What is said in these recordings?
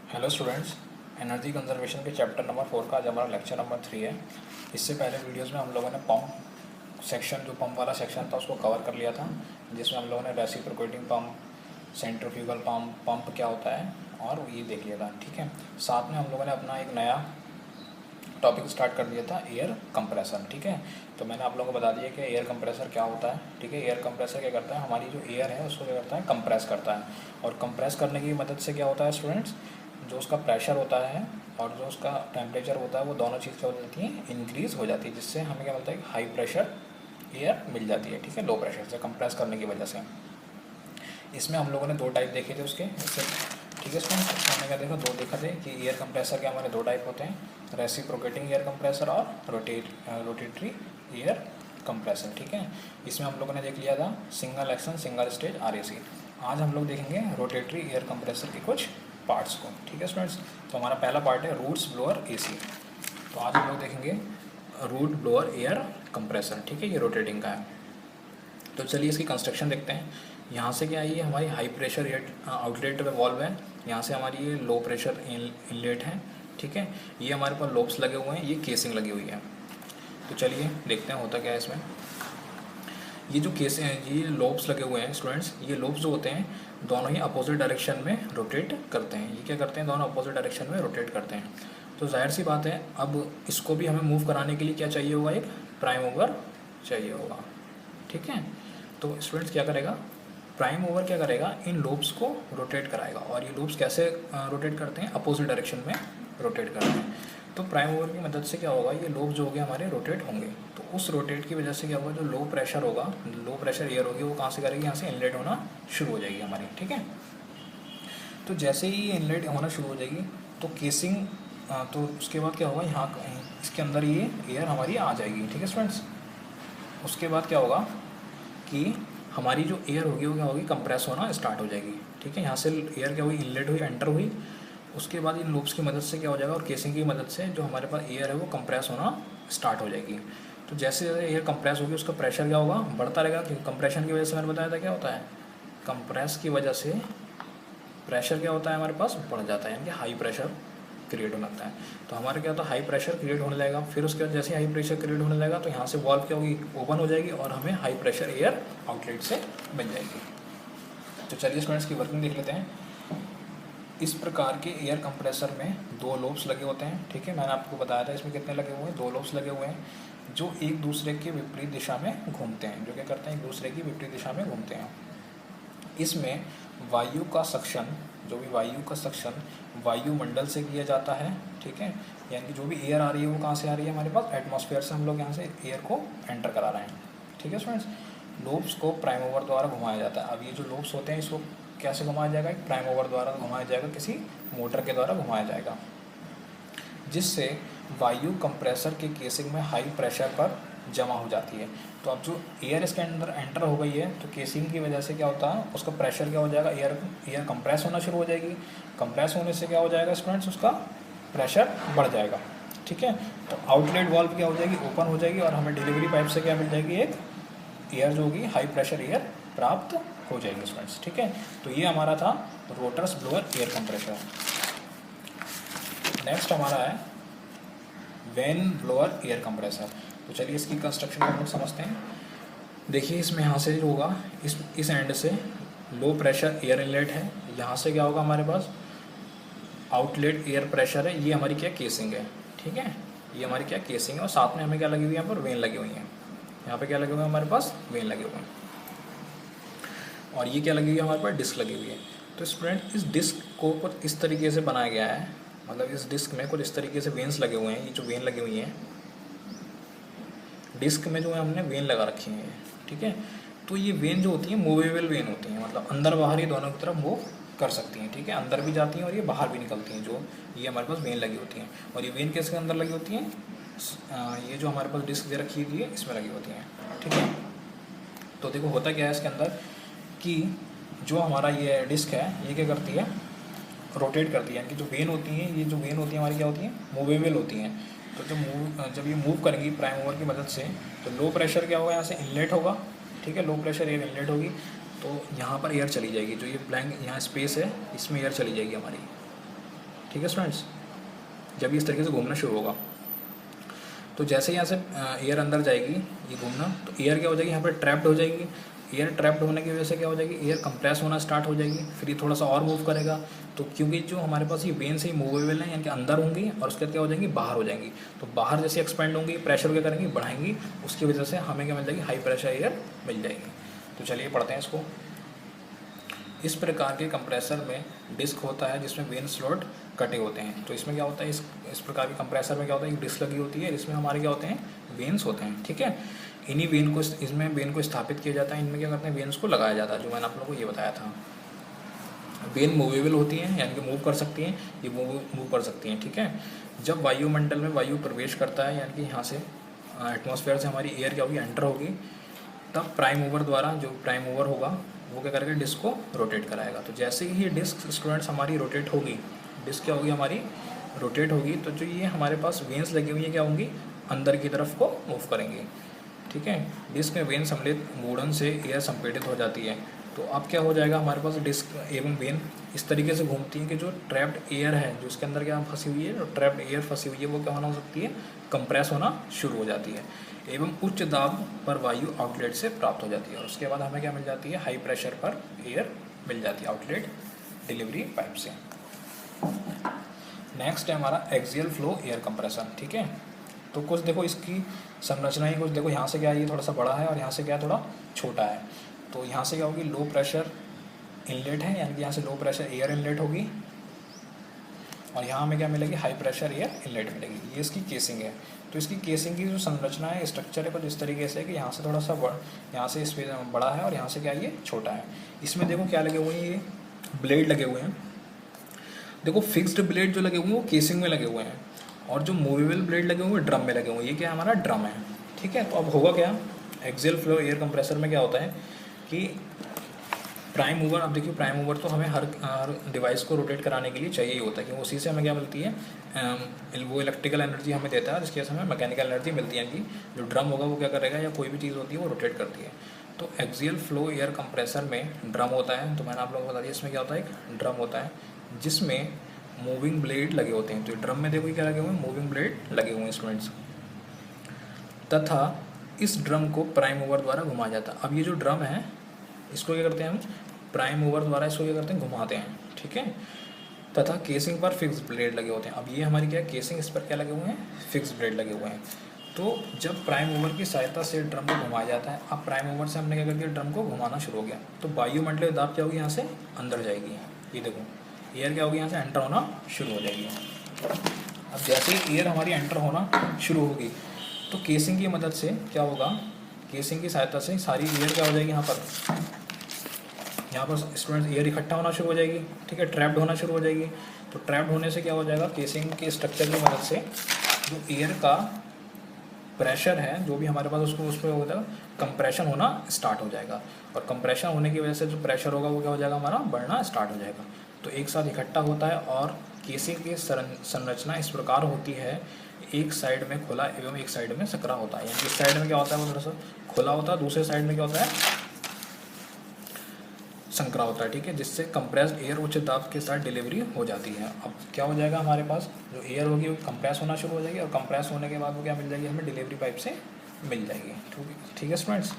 Hello students, energy conservation के chapter number 4 का आज हमारा लेक्चर नंबर 3 है। इससे पहले वीडियोस में हम लोगों ने पंप सेक्शन, जो पंप वाला सेक्शन था, उसको कवर कर लिया था, जिसमें हम लोगों ने reciprocating pump, centrifugal pump, pump क्या होता है और ये देख लिया था। ठीक है, साथ में हम लोगों ने अपना एक नया टॉपिक स्टार्ट कर दिया था, एयर कंप्रेसर। ठीक है, तो मैंने आप लोगों को बता दिया कि एयर कंप्रेसर क्या होता है। ठीक है, एयर कंप्रेसर क्या करता है, हमारी जो एयर है उसको क्या करता है, कंप्रेस करता है। और कंप्रेस करने की मदद से क्या होता है स्टूडेंट्स, जो उसका प्रेशर होता है और जो उसका टेम्परेचर होता है, वो दोनों चीज़ क्या हो जाती है, इंक्रीज़ हो जाती है, जिससे हमें क्या मिलता है, हाई प्रेशर एयर मिल जाती है। ठीक है, लो प्रेशर से कंप्रेस करने की वजह से। इसमें हम लोगों ने दो टाइप देखे थे उसके, इससे ठीक है स्टूडेंट, हमने क्या देखा, दो देखा थे कि एयर कंप्रेसर के हमारे दो टाइप होते हैं, रेसिप्रोकेटिंग एयर कंप्रेसर और रोटेटरी एयर कंप्रेसर। ठीक है, इसमें हम लोगों ने देख लिया था single action single stage RAC। आज हम लोग देखेंगे रोटेटरी एयर कंप्रेसर के कुछ पार्ट्स को। ठीक है स्टूडेंट्स, तो हमारा पहला पार्ट है रूट्स ब्लोअर AC। तो आज हम लोग देखेंगे रूट ब्लोअर एयर कंप्रेसर। ठीक है, ये रोटेटिंग का है। तो चलिए इसकी कंस्ट्रक्शन देखते हैं। यहाँ से क्या है, ये हमारी हाई प्रेशर आउटलेट वॉल्व है, यहाँ से हमारी ये लो प्रेशर इनलेट है। ठीक है, ये हमारे पास लोब्स लगे हुए हैं, ये केसिंग लगी हुई है। तो चलिए देखते हैं होता क्या है इसमें। ये जो केस ये लोब्स लगे हुए हैं स्टूडेंट्स, ये लोब्स जो होते हैं दोनों ही अपोजिट डायरेक्शन में रोटेट करते हैं। ये क्या करते हैं, दोनों अपोजिट डायरेक्शन में रोटेट करते हैं। तो जाहिर सी बात है, अब इसको भी हमें मूव कराने के लिए क्या चाहिए होगा, एक प्राइम मूवर चाहिए होगा। ठीक है, तो स्टूडेंट्स क्या करेगा, प्राइम मूवर क्या करेगा, इन लोब्स को रोटेट कराएगा। और ये लोब्स कैसे रोटेट करते हैं, अपोजिट डायरेक्शन में रोटेट करते हैं। तो प्राइम मूवर की मदद से क्या होगा, ये लोब्स जो होंगे हमारे रोटेट होंगे। तो उस रोटेट की वजह से क्या होगा, जो लो प्रेशर होगा, लो प्रेशर एयर होगी, वो कहाँ से करेगी, यहाँ से इनलेट होना शुरू हो जाएगी हमारी। ठीक है, तो जैसे ही इनलेट होना शुरू हो जाएगी तो केसिंग, तो उसके बाद क्या होगा, यहाँ इसके अंदर ये एयर हमारी आ जाएगी। ठीक है स्टूडेंट्स, उसके बाद क्या होगा कि हमारी जो एयर होगी वो क्या होगी, कंप्रेस होना स्टार्ट हो जाएगी। ठीक है, यहाँ से एयर क्या हुई, इनलेट हुई, एंटर हुई। उसके बाद इन लूप्स की मदद से क्या हो जाएगा, और केसिंग की मदद से जो हमारे पास एयर है वो कंप्रेस होना स्टार्ट हो जाएगी। तो जैसे जैसे एयर कंप्रेस होगी उसका प्रेशर क्या होगा, बढ़ता रहेगा, क्योंकि कंप्रेशन की वजह से मैंने बताया था क्या होता है, कंप्रेस की वजह से प्रेशर क्या होता है हमारे पास, बढ़ जाता है, यानी कि हाई प्रेशर क्रिएट होने लगता है। तो हमारे क्या होता है, हाई प्रेशर क्रिएट होने लगेगा। फिर उसके बाद जैसे हाई प्रेशर क्रिएट होने लगेगा तो यहाँ से वॉल्व क्या होगी, ओपन हो जाएगी और हमें हाई प्रेशर एयर आउटलेट से मिल जाएगी। तो चलिए स्टूडेंट्स की वर्किंग देख लेते हैं। इस प्रकार के एयर कंप्रेसर में दो लोब्स लगे होते हैं। ठीक है, मैंने आपको बताया था इसमें कितने लगे हुए हैं, दो लोब्स लगे हुए हैं, जो एक दूसरे के विपरीत दिशा में घूमते हैं। जो क्या करते हैं, एक दूसरे की विपरीत दिशा में घूमते हैं। इसमें वायु का सक्शन, जो भी वायु का सक्शन वायुमंडल से किया जाता है। ठीक है, यानी कि जो भी एयर आ रही है वो कहाँ से आ रही है, हमारे पास एटमॉस्फेयर से हम लोग यहाँ से एयर को एंटर करा रहे हैं। ठीक है स्टूडेंट्स, लोब्स को प्राइम मूवर द्वारा घुमाया जाता है। अब ये जो लोब्स होते हैं इसको कैसे घुमाया जाएगा, एक प्राइम मूवर द्वारा घुमाया जाएगा, किसी मोटर के द्वारा घुमाया जाएगा, जिससे वायु कंप्रेसर के केसिंग में हाई प्रेशर पर जमा हो जाती है। तो अब जो एयर इसके अंदर एंटर हो गई है तो केसिंग की वजह से क्या होता है, उसका प्रेशर क्या हो जाएगा, एयर कंप्रेस होना शुरू हो जाएगी। कंप्रेस होने से क्या हो जाएगा स्टूडेंट्स, उसका प्रेशर बढ़ जाएगा। ठीक है, तो आउटलेट वाल्व क्या हो जाएगी, ओपन हो जाएगी और हमें डिलीवरी पाइप से क्या मिल जाएगी, एक एयर जो होगी, हाई प्रेशर एयर प्राप्त हो जाएगी स्टूडेंट्स। ठीक है, तो ये हमारा था rotors blower air compressor. Next हमारा है वेन ब्लोअर एयर कंप्रेसर। तो चलिए इसकी कंस्ट्रक्शन को हम लोग समझते हैं। देखिए इसमें यहाँ से जो होगा, इस एंड से लो प्रेशर एयर इनलेट है, यहाँ से क्या होगा हमारे पास आउटलेट एयर प्रेशर है। ये हमारी क्या केसिंग है। ठीक है, ये हमारी क्या केसिंग है, और साथ में हमें क्या लगी हुई है, यहाँ पर वेन लगी हुई है। यहाँ पे क्या लगे हुए हैं, हमारे पास वेन लगे हुए हैं, और ये क्या लगी हुई है, हमारे पास डिस्क लगी हुई है। तो स्टूडेंट इस डिस्क को कुछ इस तरीके से बनाया गया है, मतलब इस डिस्क में कुछ इस तरीके से वेन्स लगे हुए हैं। ये जो वेन लगी हुई हैं डिस्क में, जो है हमने वेन लगा रखी है। ठीक है, तो ये वेन जो होती है मूवेबल वेन होती हैं, मतलब अंदर बाहर ये दोनों की तरफ मूव कर सकती हैं। ठीक है, अंदर भी जाती हैं और ये बाहर भी निकलती हैं, जो ये हमारे पास वेन लगी होती हैं। और ये वेन किसके अंदर लगी होती हैं, ये जो हमारे पास डिस्क दे रखी हुई है इसमें लगी होती हैं। ठीक है, तो देखो होता क्या है इसके अंदर कि जो हमारा ये डिस्क है ये क्या करती है, रोटेट करती है। यानी कि जो वेन होती हैं, ये जो वेन होती है हमारी क्या होती हैं, मूवेबल होती हैं। तो जब ये मूव करेंगी प्राइम मूवर की मदद से, तो लो प्रेशर क्या होगा, यहाँ से इनलेट होगा। ठीक है, लो प्रेशर एयर इनलेट होगी, तो यहाँ पर एयर चली जाएगी। जो ये ब्लैंक यहाँ स्पेस है इसमें एयर चली जाएगी हमारी। ठीक है स्टूडेंट्स, जब ये इस तरीके से घूमना शुरू होगा। तो जैसे यहाँ से एयर अंदर जाएगी ये घूमना, तो एयर क्या हो जाएगी यहाँ पर ट्रैप्ड हो जाएगी। एयर ट्रैप्ड होने की वजह से क्या हो जाएगी, एयर कंप्रेस होना स्टार्ट हो जाएगी, फिर ये थोड़ा सा और मूव करेगा। तो क्योंकि जो हमारे पास ये वेन्स ही मूवेबल हैं, यानी कि अंदर होंगी और उसके बाद क्या हो जाएंगी, बाहर हो जाएंगी। तो बाहर जैसे एक्सपेंड होंगी, प्रेशर क्या करेंगी, बढ़ाएंगी, उसकी वजह से हमें क्या मिल जाएगी, हाई प्रेशर एयर मिल जाएगी। तो चलिए पढ़ते हैं इसको। इस प्रकार के कंप्रेसर में डिस्क होता है जिसमें वेन स्लॉट कटे होते हैं। तो इसमें क्या होता है, इस प्रकार के कंप्रेसर में क्या होता है, एक डिस्क लगी होती है जिसमें हमारे क्या होते हैं, वेन्स होते हैं। ठीक है, इन्हीं वेन को, इसमें वेन को स्थापित किया जाता है, इनमें क्या करते हैं, वेन्स को लगाया जाता है, जो मैंने आप लोगों को ये बताया था। वेन मूवेबल होती हैं, यानी कि मूव कर सकती हैं, ये मूव कर सकती हैं। ठीक है, जब वायुमंडल में वायु प्रवेश करता है, यानी कि यहाँ से एटमॉस्फेयर से हमारी एयर क्या होगी, एंटर होगी, तब प्राइम मूवर द्वारा, जो प्राइम मूवर होगा वो क्या करेगा, डिस्क को रोटेट कराएगा। तो जैसे ही ये डिस्क स्टूडेंट्स हमारी रोटेट होगी, डिस्क क्या होगी, हमारी रोटेट होगी, तो जो ये हमारे पास वेन्स लगी हुई है क्या होंगी, अंदर की तरफ को मूव करेंगी। ठीक है, डिस्क में वेन सम्मिलित मूढ़न से एयर संपीड़ित हो जाती है। तो अब क्या हो जाएगा, हमारे पास डिस्क एवं वेन इस तरीके से घूमती हैं कि जो ट्रैप्ड एयर है, जो इसके अंदर क्या फंसी हुई है, जो ट्रैप्ड एयर फंसी हुई है, वो क्या होना हो सकती है, कंप्रेस होना शुरू हो जाती है एवं उच्च दाब पर वायु आउटलेट से प्राप्त हो जाती है। और उसके बाद हमें क्या मिल जाती है, हाई प्रेशर पर एयर मिल जाती है आउटलेट डिलीवरी पाइप से। नेक्स्ट है हमारा एक्सियल फ्लो एयर कंप्रेसर। ठीक है, तो कुछ देखो इसकी संरचना ही कुछ देखो, यहाँ से क्या है, ये थोड़ा सा बड़ा है और यहाँ से क्या है, थोड़ा छोटा है। तो यहाँ से क्या होगी, लो प्रेशर इनलेट है, यानी कि यहाँ से लो प्रेशर एयर इनलेट होगी, और यहाँ हमें क्या मिलेगी, हाई प्रेशर एयर इनलेट मिलेगी। ये इसकी केसिंग है। तो इसकी केसिंग की जो संरचना है, स्ट्रक्चर है कुछ इस तरीके से है कि यहाँ से थोड़ा सा यहाँ से स्पेस बड़ा है और यहाँ से क्या है, ये छोटा है। इसमें देखो क्या लगे हुए हैं, ये ब्लेड लगे हुए हैं। देखो फिक्स्ड ब्लेड जो लगे हुए हैं वो केसिंग में लगे हुए हैं, और जो मूवेबल ब्लेड लगे हुए हैं ड्रम में लगे हुए हैं। ये क्या है, हमारा ड्रम है। ठीक है, तो अब होगा क्या, एक्सियल फ्लो एयर कंप्रेसर में क्या होता है कि प्राइम मूवर, अब देखिए प्राइम मूवर तो हमें हर डिवाइस को रोटेट कराने के लिए चाहिए ही होता है, क्योंकि उसी से हमें क्या मिलती है, वो इलेक्ट्रिकल एनर्जी हमें देता है, जिसकी वजह से हमें मैकेनिकल एनर्जी मिलती है कि जो ड्रम होगा वो क्या करेगा, या कोई भी चीज़ होती है वो रोटेट करती है। तो एक्सियल फ्लो एयर कंप्रेसर में ड्रम होता है। तो मैंने आप लोगों को बता दिया, इसमें क्या होता है, एक ड्रम होता है जिसमें मूविंग ब्लेड लगे होते हैं। तो ड्रम में देखो क्या लगे हुए हैं, मूविंग ब्लेड लगे हुए हैं स्टूडेंट्स, तथा इस ड्रम को प्राइम मूवर द्वारा घुमाया जाता है। अब ये जो ड्रम है, इसको क्या करते हैं हम, प्राइम मूवर द्वारा इसको क्या करते हैं, घुमाते हैं। ठीक है, तथा केसिंग पर फिक्स ब्लेड लगे होते हैं। अब ये हमारी क्या है, केसिंग, इस पर क्या लगे हुए हैं, फिक्स ब्लेड लगे हुए हैं। तो जब प्राइम मूवर की सहायता से ड्रम को घुमाया जाता है, अब प्राइम मूवर से हमने क्या कर दिया, ड्रम को घुमाना शुरू हो गया, तो वायुमंडलीय दाब क्या होगी, यहाँ से अंदर जाएगी। ये देखो एयर क्या होगी, यहाँ से एंटर होना शुरू हो जाएगी। अब जैसे ही एयर हमारी एंटर होना शुरू होगी, तो केसिंग की मदद से क्या होगा, केसिंग की सहायता से सारी एयर क्या हो जाएगी, यहाँ पर स्टूडेंट्स एयर इकट्ठा होना शुरू हो जाएगी। ठीक है, ट्रैप्ड होना शुरू हो जाएगी। तो ट्रैप्ड होने से क्या हो जाएगा, केसिंग के स्ट्रक्चर की मदद से जो एयर का प्रेशर है, जो भी हमारे पास उसको उस पर होता है, कंप्रेशन होना स्टार्ट हो जाएगा। और कंप्रेशन होने की वजह से जो प्रेशर होगा वो क्या हो जाएगा, हमारा बढ़ना स्टार्ट हो जाएगा। तो एक साथ इकट्ठा होता है, और केसिंग की संरचना इस प्रकार होती है, एक साइड में खुला एवं एक साइड में सकरा होता है। यानी इस साइड में क्या होता है, वो थोड़ा सा खुला होता है, दूसरे साइड में क्या होता है, संकरा होता है। ठीक है, जिससे कंप्रेस्ड एयर उच्च दाब के साथ डिलीवरी हो जाती है। अब क्या हो जाएगा, हमारे पास जो एयर होगी वो कंप्रेस होना शुरू हो जाएगी, और कंप्रेस होने के बाद वो क्या मिल जाएगी, हमें डिलीवरी पाइप से मिल जाएगी। ठीक है स्टूडेंट्स,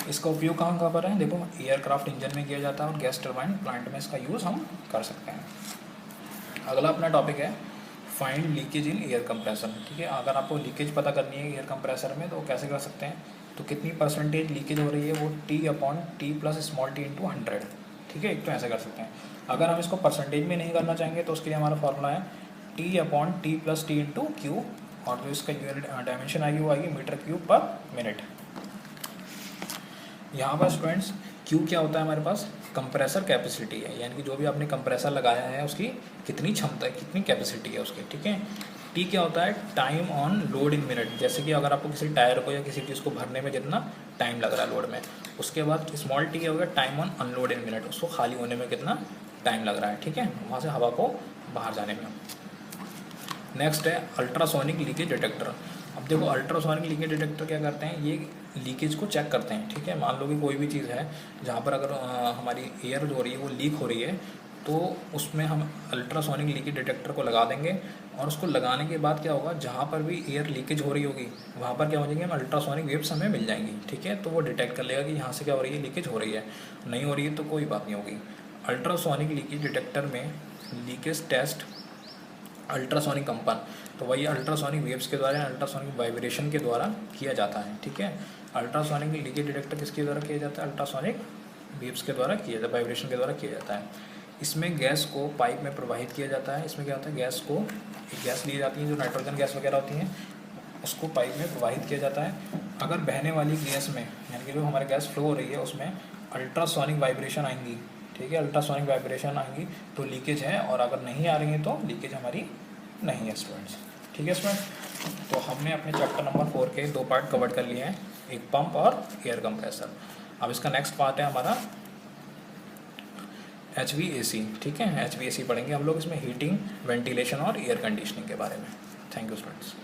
इसका उपयोग कहाँ पर है, देखो एयरक्राफ्ट इंजन में किया जाता है, और गैस टरबाइन प्लांट में इसका यूज़ हम कर सकते हैं। अगला अपना टॉपिक है find leakage in air compressor. ठीक है, अगर आपको लीकेज पता करनी है एयर कंप्रेसर में, तो कैसे कर सकते हैं, तो कितनी परसेंटेज लीकेज हो रही है, वो T/T + स्मॉल t × 100। ठीक है, एक तो ऐसे कर सकते हैं। अगर हम इसको परसेंटेज में नहीं करना चाहेंगे, तो उसके लिए हमारा फॉर्मूला है T/T + T × Q, और जो इसका यूनिट डायमेंशन आएगी वो आएगी मीटर/मिनट। यहाँ पर स्टूडेंट्स Q क्या होता है, हमारे पास कंप्रेसर कैपेसिटी है, यानी कि जो भी आपने कंप्रेसर लगाया है उसकी कितनी क्षमता है, कितनी कैपेसिटी है उसकी। ठीक है, T क्या होता है, time on load in minute, जैसे कि अगर आपको किसी टायर को या किसी चीज़ को भरने में जितना टाइम लग रहा है लोड में। उसके बाद स्मॉल t क्या होगा, time on unload in minute, उसको खाली होने में कितना टाइम लग रहा है। ठीक है, वहाँ से हवा को बाहर जाने में। नेक्स्ट है अल्ट्रासोनिक लीकेज डिटेक्टर। अब देखो अल्ट्रासोनिक लीकेज डिटेक्टर क्या करते हैं, ये लीकेज को चेक करते हैं। ठीक है, मान लो कि कोई भी चीज़ है जहाँ पर अगर हमारी एयर जो हो रही है वो लीक हो रही है, तो उसमें हम अल्ट्रासोनिक लीकेज डिटेक्टर को लगा देंगे और उसको लगाने के बाद क्या होगा, जहाँ पर भी एयर लीकेज हो रही होगी वहाँ पर क्या हो जाएंगे, हम अल्ट्रासोनिक वेव्स हमें मिल जाएंगी, ठीक है। तो वो डिटेक्ट कर लेगा कि यहाँ से क्या हो रही है, लीकेज हो रही है, नहीं हो रही है तो कोई बात नहीं होगी। अल्ट्रासोनिक लीकेज डिटेक्टर में लीकेज टेस्ट अल्ट्रासोनिक कंपन, तो वही अल्ट्रासोनिक वेव्स के द्वारा, अल्ट्रासोनिक वाइब्रेशन के द्वारा किया जाता है, ठीक है। अल्ट्रासोनिक लीकेज डिटेक्टर किसके द्वारा किया जाता है, अल्ट्रासोनिक वेव्स के द्वारा किया जाता है, वाइब्रेशन के द्वारा किया जाता है। इसमें गैस को पाइप में प्रवाहित किया जाता है। इसमें क्या होता है, गैस को, एक गैस ली जाती है जो नाइट्रोजन गैस वगैरह होती है, उसको पाइप में प्रवाहित किया जाता है। अगर बहने वाली गैस में, यानी कि जो हमारी गैस फ्लो हो रही है उसमें अल्ट्रासोनिक वाइब्रेशन आएंगी, ठीक है, अल्ट्रासोनिक वाइब्रेशन आएंगी तो लीकेज है, और अगर नहीं आ रही है तो लीकेज हमारी नहीं है स्टूडेंट्स, ठीक है स्टूडेंट। तो हमने अपने चैप्टर नंबर 4 के 2 पार्ट कवर कर लिए हैं, एक पंप और एयर कंप्रेसर। अब इसका नेक्स्ट पार्ट है हमारा HVAC, ठीक है। HVAC पढ़ेंगे हम लोग, इसमें हीटिंग, वेंटिलेशन और एयर कंडीशनिंग के बारे में। Thank you students.